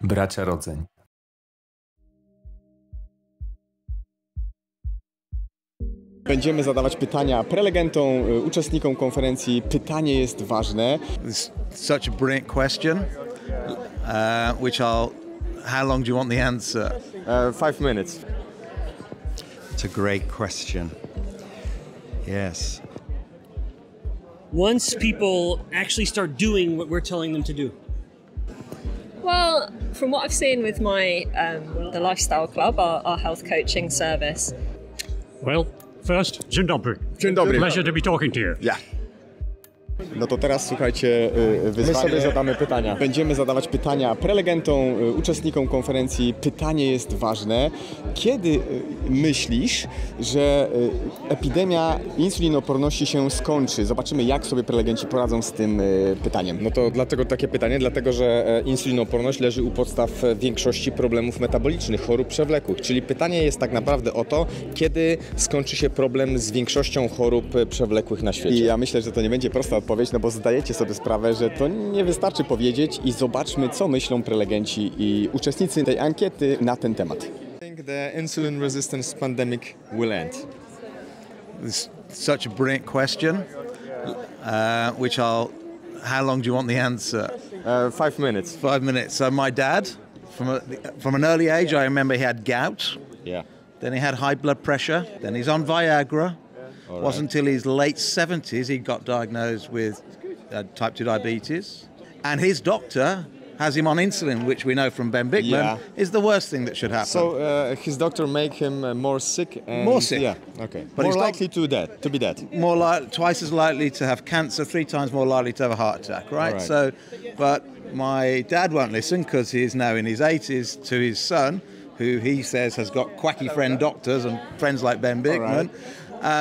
Bracia Rodzeń. Będziemy zadawać pytania prelegentom, uczestnikom konferencji. Pytanie jest ważne. It's such a brilliant question, how long do you want the answer? 5 minutes. It's a great question. Yes. Once people actually start doing what we're telling them to do? Well, from what I've seen with my the Lifestyle Club, our health coaching service. Well, first, dzień dobry. Dzień dobry. Pleasure to be talking to you. Ja. No to teraz słuchajcie, wyzwanie. My sobie zadamy pytania. Będziemy zadawać pytania prelegentom, uczestnikom konferencji. Pytanie jest ważne. Kiedy myślisz, że epidemia insulinoporności się skończy? Zobaczymy, jak sobie prelegenci poradzą z tym pytaniem. No to dlatego takie pytanie, dlatego że insulinoporność leży u podstaw większości problemów metabolicznych, chorób przewlekłych. Czyli pytanie jest tak naprawdę o to, kiedy skończy się problem z większością chorób przewlekłych na świecie. I ja myślę, że to nie będzie prosta odpowiedź, no bo zdajecie sobie sprawę, że to nie wystarczy powiedzieć i zobaczmy, co myślą prelegenci i uczestnicy tej ankiety na ten temat. I think the insulin resistance pandemic will end. It's such a brilliant question, how long do you want the answer? 5 minutes. 5 minutes. So my dad, from an early age, I remember he had gout. Yeah. Then he had high blood pressure. Then he's on Viagra. It wasn't until his late 70s he got diagnosed with type 2 diabetes. And his doctor has him on insulin, which we know from Ben Bigman is the worst thing that should happen. So his doctor make him more sick? More sick. Yeah, okay. But more likely to be dead? Twice as likely to have cancer, 3 times more likely to have a heart attack, right? So, but my dad won't listen because he is now in his 80s to his son, who he says has got quacky friend doctors and friends like Ben Bigman.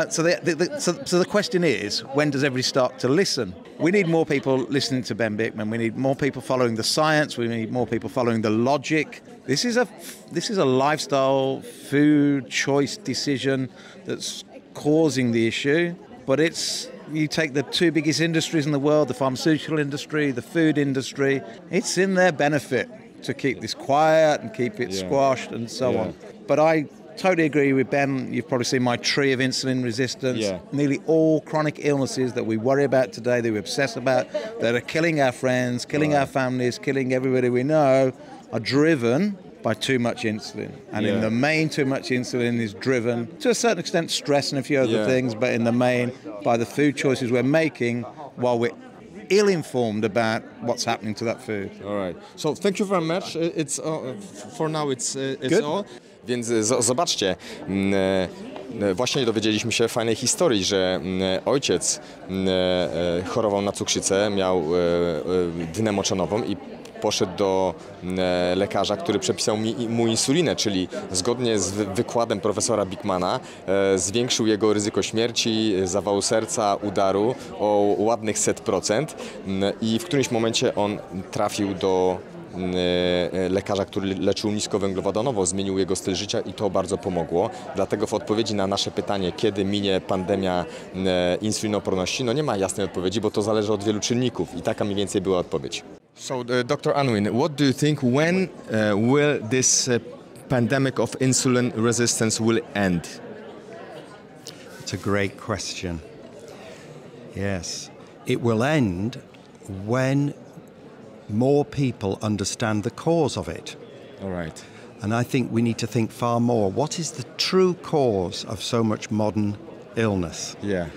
So the question is, when does everybody start to listen? We need more people listening to Ben Bigman. We need more people following the science. We need more people following the logic. This is a lifestyle, food choice decision that's causing the issue. But you take the 2 biggest industries in the world, the pharmaceutical industry, the food industry. It's in their benefit to keep this quiet and keep it squashed and so on. But I totally agree with Ben. You've probably seen my tree of insulin resistance. Yeah. Nearly all chronic illnesses that we worry about today, that we obsess about, that are killing our friends, killing our families, killing everybody we know, are driven by too much insulin. And in the main, too much insulin is driven, to a certain extent, stress and a few other things, but in the main, by the food choices we're making while we're ill-informed about what's happening to that food. All right. So thank you very much. It's for now it's all. Więc zobaczcie, właśnie dowiedzieliśmy się fajnej historii, że ojciec chorował na cukrzycę, miał dnę moczonową i poszedł do lekarza, który przepisał mu insulinę, czyli zgodnie z wykładem profesora Bigmana zwiększył jego ryzyko śmierci, zawału serca, udaru o ładnych 100%. I w którymś momencie on trafił do lekarza, który leczył niskowęglowodanowo, zmienił jego styl życia i to bardzo pomogło. Dlatego w odpowiedzi na nasze pytanie, kiedy minie pandemia insulinoporności, no nie ma jasnej odpowiedzi, bo to zależy od wielu czynników i taka mniej więcej była odpowiedź. So, Dr. Unwin, what do you think, when will this pandemic of insulin resistance will end? It's a great question. Yes. It will end when more people understand the cause of it. All right. And I think we need to think far more. What is the true cause of so much modern illness? Yeah.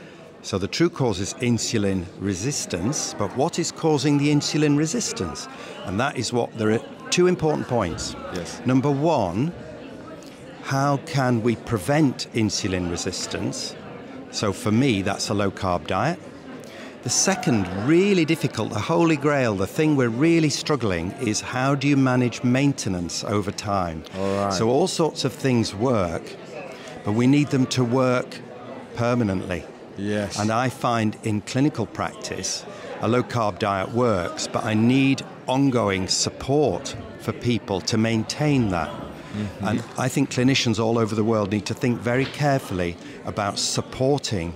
So the true cause is insulin resistance, but what is causing the insulin resistance? And that is there are 2 important points. Yes. Number 1, how can we prevent insulin resistance? So for me, that's a low-carb diet. The second, really difficult, the holy grail, the thing we're really struggling is how do you manage maintenance over time? All right. So all sorts of things work, but we need them to work permanently. Yes. And I find in clinical practice, a low-carb diet works, but I need ongoing support for people to maintain that. Mm-hmm. And I think clinicians all over the world need to think very carefully about supporting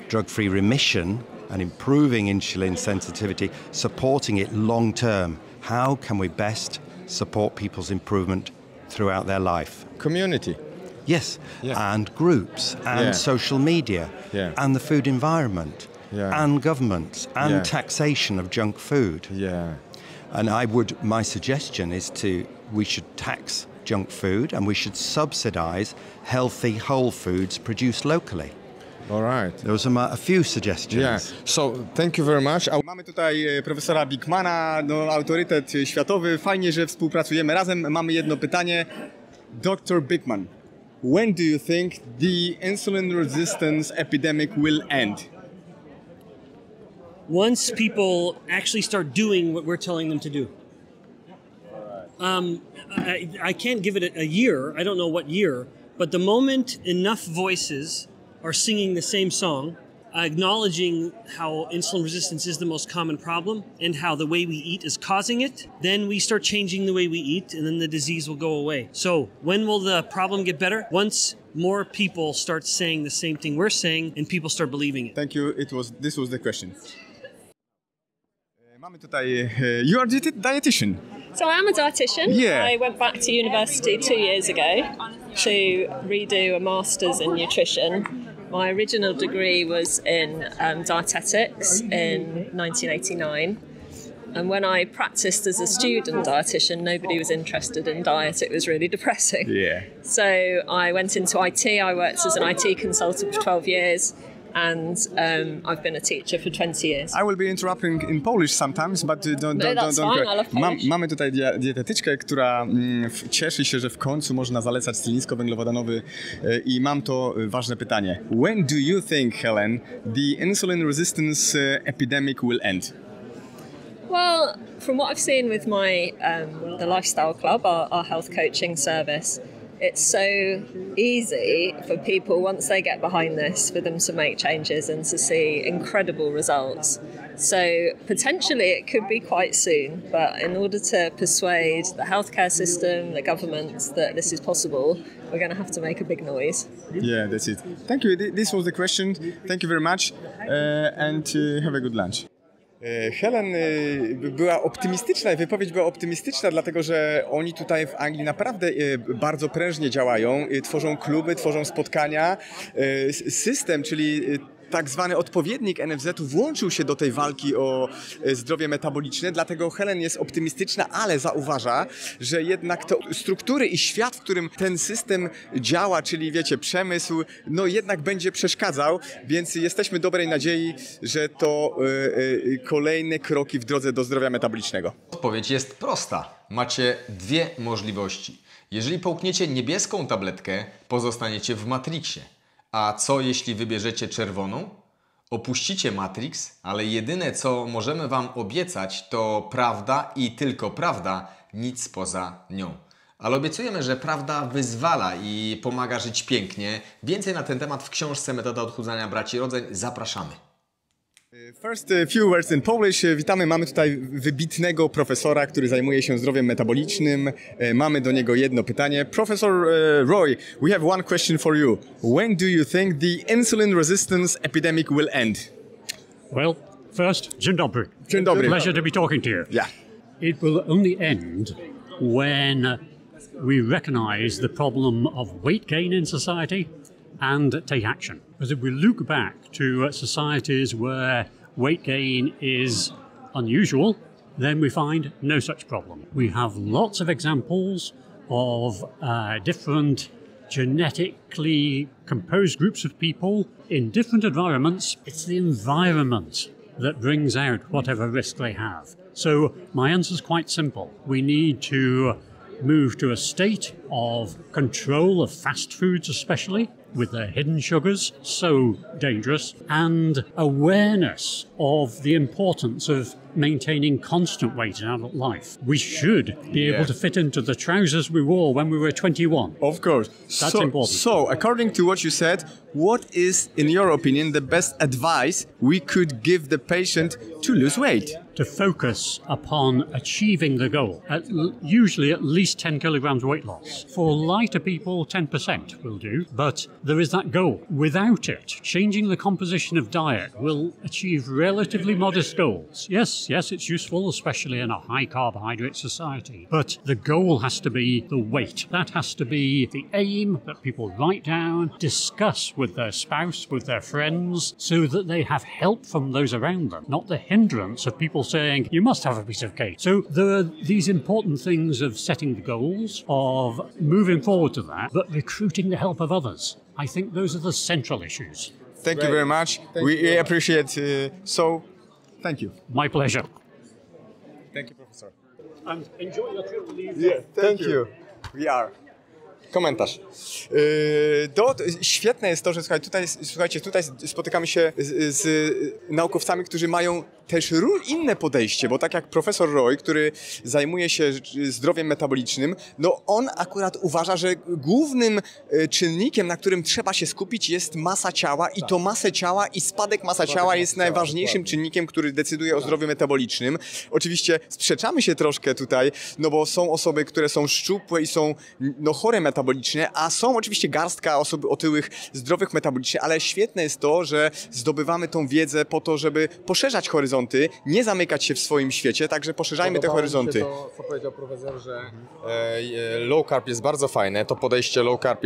drug-free remission and improving insulin sensitivity, supporting it long-term. how can we best support people's improvement throughout their life? Community. Yes, Yeah. and groups, and Yeah. social media, Yeah. and the food environment, Yeah. and governments, and Yeah. taxation of junk food. Yeah. And my suggestion is we should tax junk food and we should subsidize healthy whole foods produced locally. All right. Those are a few suggestions. Yeah. So, thank you very much. Mamy tutaj profesora Bigmana, no, autorytet światowy. Fajnie, że współpracujemy razem. Mamy jedno pytanie. Dr. Bigman, when do you think the insulin resistance epidemic will end? Once people actually start doing what we're telling them to do. I can't give it a year. I don't know what year. But the moment enough voices are singing the same song, acknowledging how insulin resistance is the most common problem and how the way we eat is causing it, then we start changing the way we eat and then the disease will go away. So when will the problem get better? Once more people start saying the same thing we're saying and people start believing it. Thank you. This was the question. Mamy tutaj, you are dietitian. So I am a dietitian. Yeah. I went back to university 2 years ago to redo a master's in nutrition. My original degree was in dietetics in 1989. And when I practiced as a student dietitian, nobody was interested in diet. It was really depressing. Yeah. So I went into IT. I worked as an IT consultant for 12 years. And I've been a teacher for 20 years. I will be interrupting in Polish sometimes, but don't that's fine. I love Polish. Mamy tutaj dietetyczkę, która cieszy się, że w końcu można zalecać styl niskowęglowodanowy i mam to ważne pytanie. When do you think, Helen, the insulin resistance epidemic will end? Well, from what I've seen with my the Lifestyle Club, our health coaching service, it's so easy for people, once they get behind this, for them to make changes and to see incredible results. So potentially it could be quite soon, but in order to persuade the healthcare system, the government that this is possible, we're going to have to make a big noise. Yeah, that's it. Thank you. This was the question. Thank you very much and have a good lunch. Helen była optymistyczna, wypowiedź była optymistyczna, dlatego że oni tutaj w Anglii naprawdę bardzo prężnie działają, tworzą kluby, tworzą spotkania. System, czyli tak zwany odpowiednik NFZ-u włączył się do tej walki o zdrowie metaboliczne, dlatego Helen jest optymistyczna, ale zauważa, że jednak te struktury i świat, w którym ten system działa, czyli wiecie, przemysł, no jednak będzie przeszkadzał, więc jesteśmy dobrej nadziei, że to kolejne kroki w drodze do zdrowia metabolicznego. Odpowiedź jest prosta. Macie dwie możliwości. Jeżeli połkniecie niebieską tabletkę, pozostaniecie w Matrixie. A co jeśli wybierzecie czerwoną? Opuścicie Matrix, ale jedyne co możemy Wam obiecać to prawda i tylko prawda, nic poza nią. Ale obiecujemy, że prawda wyzwala i pomaga żyć pięknie. Więcej na ten temat w książce Metoda odchudzania Braci Rodzeń. Zapraszamy. First, a few words in Polish. Witamy, mamy tutaj wybitnego profesora, który zajmuje się zdrowiem metabolicznym. Mamy do niego jedno pytanie. Professor Roy, we have one question for you. When do you think the insulin resistance epidemic will end? Well, first, dzień dobry. Dzień dobry. Pleasure to be talking to you. Yeah. It will only end when we recognize the problem of weight gain in society and take action. Because if we look back to societies where weight gain is unusual, then we find no such problem. We have lots of examples of different genetically composed groups of people in different environments. It's the environment that brings out whatever risk they have. So my answer is quite simple. We need to move to a state of control of fast foods especially, with their hidden sugars, so dangerous, and awareness of the importance of maintaining constant weight in adult life. We should be able to fit into the trousers we wore when we were 21. Of course. That's important. So, according to what you said, what is, in your opinion, the best advice we could give the patient to lose weight? To focus upon achieving the goal, usually at least 10 kilograms weight loss. For lighter people, 10% will do, but there is that goal. Without it, changing the composition of diet will achieve relatively modest goals. Yes, yes, it's useful, especially in a high carbohydrate society. But the goal has to be the weight. That has to be the aim that people write down, discuss with their spouse, with their friends, so that they have help from those around them, not the hindrance of people saying, you must have a piece of cake. So there are these important things of setting the goals, of moving forward to that, but recruiting the help of others. I think those are the central issues. Thank you very much. We appreciate thank you. My pleasure. Thank you, professor. And enjoy your trip to the UK. Yeah, thank you. We are. Komentarz. Świetne jest to, że słuchajcie, tutaj spotykamy się z naukowcami, którzy mają też inne podejście, bo tak jak profesor Roy, który zajmuje się zdrowiem metabolicznym, no on akurat uważa, że głównym czynnikiem, na którym trzeba się skupić, jest masa ciała i to masę ciała i spadek masy ciała jest najważniejszym czynnikiem, który decyduje o zdrowiu metabolicznym. Oczywiście sprzeczamy się troszkę tutaj, no bo są osoby, które są szczupłe i są chore metabolicznie, a są oczywiście garstka osób otyłych, zdrowych metabolicznie, ale świetne jest to, że zdobywamy tą wiedzę po to, żeby poszerzać horyzonty, nie zamykać się w swoim świecie, także poszerzajmy te horyzonty. To, co powiedział profesor, że low carb jest bardzo fajne, to podejście low carb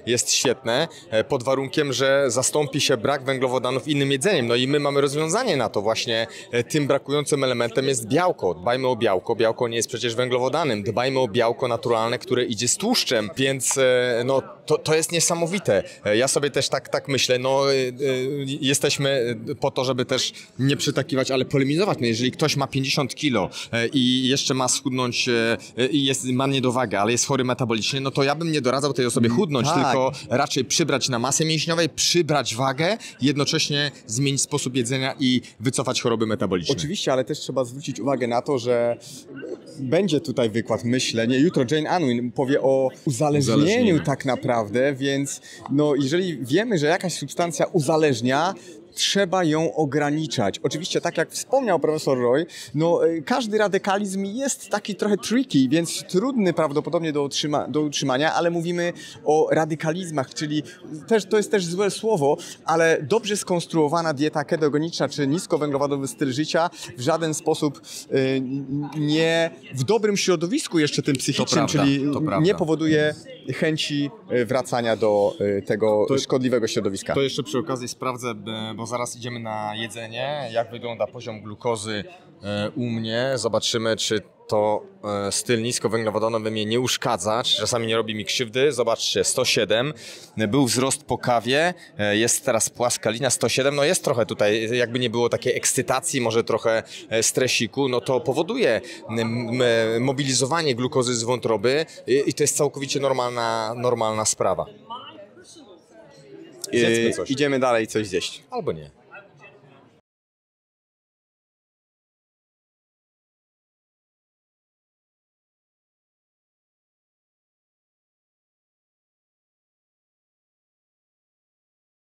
jest świetne, pod warunkiem, że zastąpi się brak węglowodanów innym jedzeniem. No i my mamy rozwiązanie na to. Właśnie tym brakującym elementem jest białko. Dbajmy o białko. Białko nie jest przecież węglowodanem. Dbajmy o białko naturalne, które idzie z tłuszczem, więc no, to jest niesamowite. Ja sobie też tak myślę, no jesteśmy po to, żeby też nie przytakiwać, ale polemizować. No, jeżeli ktoś ma 50 kilo i jeszcze ma schudnąć i ma niedowagę, ale jest chory metabolicznie, no to ja bym nie doradzał tej osobie chudnąć, tylko raczej przybrać na masę mięśniowej, przybrać wagę, jednocześnie zmienić sposób jedzenia i wycofać choroby metaboliczne. Oczywiście, ale też trzeba zwrócić uwagę na to, że będzie tutaj wykład, myślę, nie? Jutro Jane Unwin powie o uzależnieniu tak naprawdę, więc no, jeżeli wiemy, że jakaś substancja uzależnia, trzeba ją ograniczać. Oczywiście, tak jak wspomniał profesor Roy, no każdy radykalizm jest taki trochę tricky, więc trudny prawdopodobnie do utrzymania, ale mówimy o radykalizmach, czyli to jest też złe słowo, ale dobrze skonstruowana dieta ketogeniczna czy niskowęglowodanowy styl życia w żaden sposób nie w dobrym środowisku jeszcze tym psychicznym, czyli nie powoduje chęci wracania do tego szkodliwego środowiska. To jeszcze przy okazji sprawdzę, bo zaraz idziemy na jedzenie, jak wygląda poziom glukozy u mnie. Zobaczymy, czy to styl niskowęglowodanowy mnie nie uszkadza, czy czasami nie robi mi krzywdy. Zobaczcie, 107. Był wzrost po kawie, jest teraz płaska linia 107. No jest trochę tutaj, jakby nie było takiej ekscytacji, może trochę stresiku, no to powoduje mobilizowanie glukozy z wątroby i to jest całkowicie normalna sprawa. Idziemy dalej coś zjeść. Albo nie.